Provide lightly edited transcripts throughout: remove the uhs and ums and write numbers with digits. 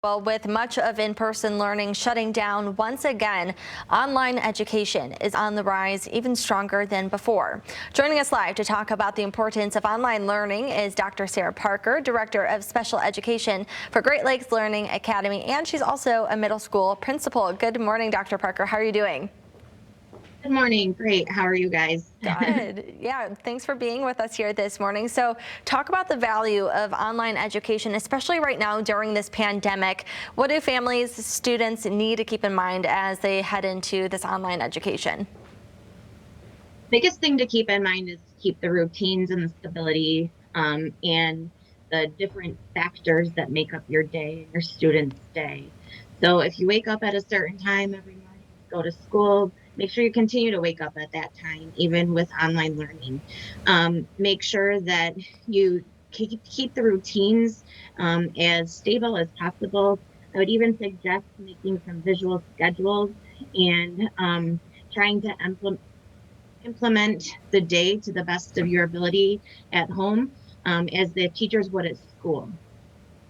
Well, with much of in-person learning shutting down once again, online education is on the rise even stronger than before. Joining us live to talk about the importance of online learning is Dr. Sarah Parker, Director of Special Education for Great Lakes Learning Academy, and she's also a middle school principal. Good morning, Dr. Parker. How are you doing? Good morning. Great. How are you guys? Good. Yeah, thanks for being with us here this morning. So talk about the value of online education, especially right now during this pandemic. What do families, students need to keep in mind as they head into this online education? Biggest thing to keep in mind is keep the routines and the stability and the different factors that make up your day and your student's day. So if you wake up at a certain time every morning to go to school, make sure you continue to wake up at that time, even with online learning. Make sure that you keep the routines as stable as possible. I would even suggest making some visual schedules and trying to implement the day to the best of your ability at home, as the teachers would at school.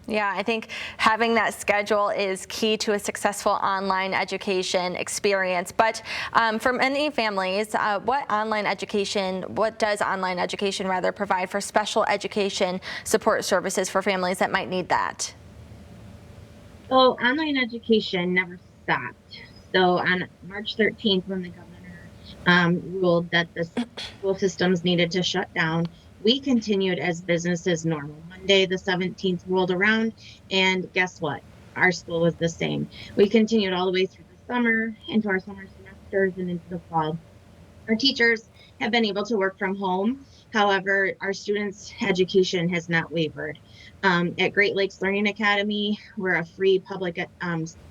Yeah, I think having that schedule is key to a successful online education experience. But for many families, what does online education rather provide for special education support services for families that might need that? So online education never stopped. So on March 13th, when the governor ruled that the school systems needed to shut down, we continued as business as normal. Monday, the 17th, rolled around, and guess what? Our school was the same. We continued all the way through the summer, into our summer semesters, and into the fall. Our teachers have been able to work from home. However, our students' education has not wavered. At Great Lakes Learning Academy, we're a free public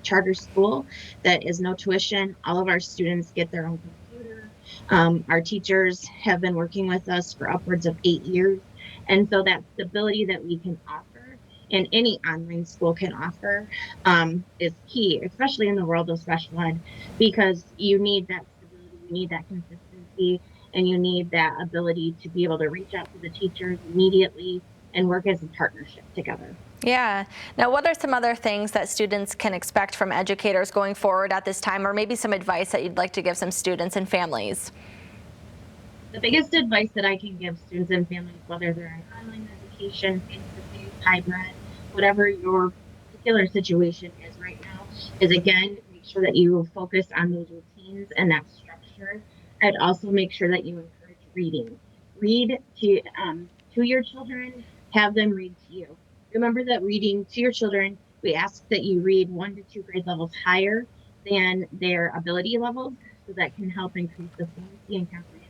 charter school that is no tuition. All of our students get their own computer. Our teachers have been working with us for upwards of 8 years. And so that stability that we can offer and any online school can offer is key, especially in the world of special ed, because you need that stability, you need that consistency, and you need that ability to be able to reach out to the teachers immediately and work as a partnership together. Yeah. Now, what are some other things that students can expect from educators going forward at this time, or maybe some advice that you'd like to give some students and families? The biggest advice that I can give students and families, whether they're in online education, face to face, hybrid, whatever your particular situation is right now, is again, make sure that you focus on those routines and that structure. I'd also make sure that you encourage reading. Read to your children, have them read to you. Remember that reading to your children, we ask that you read 1 to 2 grade levels higher than their ability levels, so that can help increase the fluency and comprehension.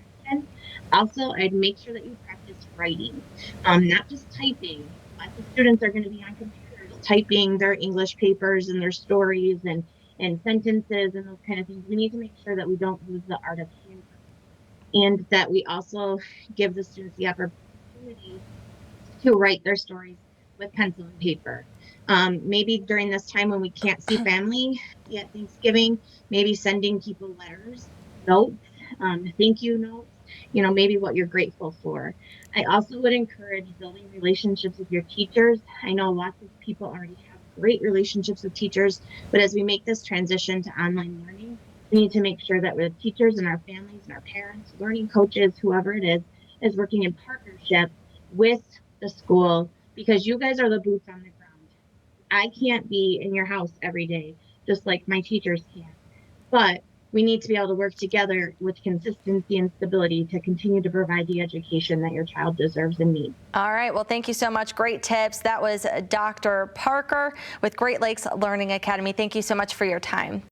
Also, I'd make sure that you practice writing, not just typing. Lots of students are going to be on computers typing their English papers and their stories and sentences and those kind of things. We need to make sure that we don't lose the art of handwriting, and that we also give the students the opportunity to write their stories with pencil and paper. Maybe during this time when we can't see family at Thanksgiving, maybe sending people letters, notes, thank you notes, maybe what you're grateful for. I also would encourage building relationships with your teachers. I know lots of people already have great relationships with teachers, but as we make this transition to online learning, we need to make sure that with teachers and our families and our parents, learning coaches, whoever it is working in partnership with the school, because you guys are the boots on the ground. I can't be in your house every day, just like my teachers can. But we need to be able to work together with consistency and stability to continue to provide the education that your child deserves and needs. All right. Well, thank you so much. Great tips. That was Dr. Parker with Great Lakes Learning Academy. Thank you so much for your time.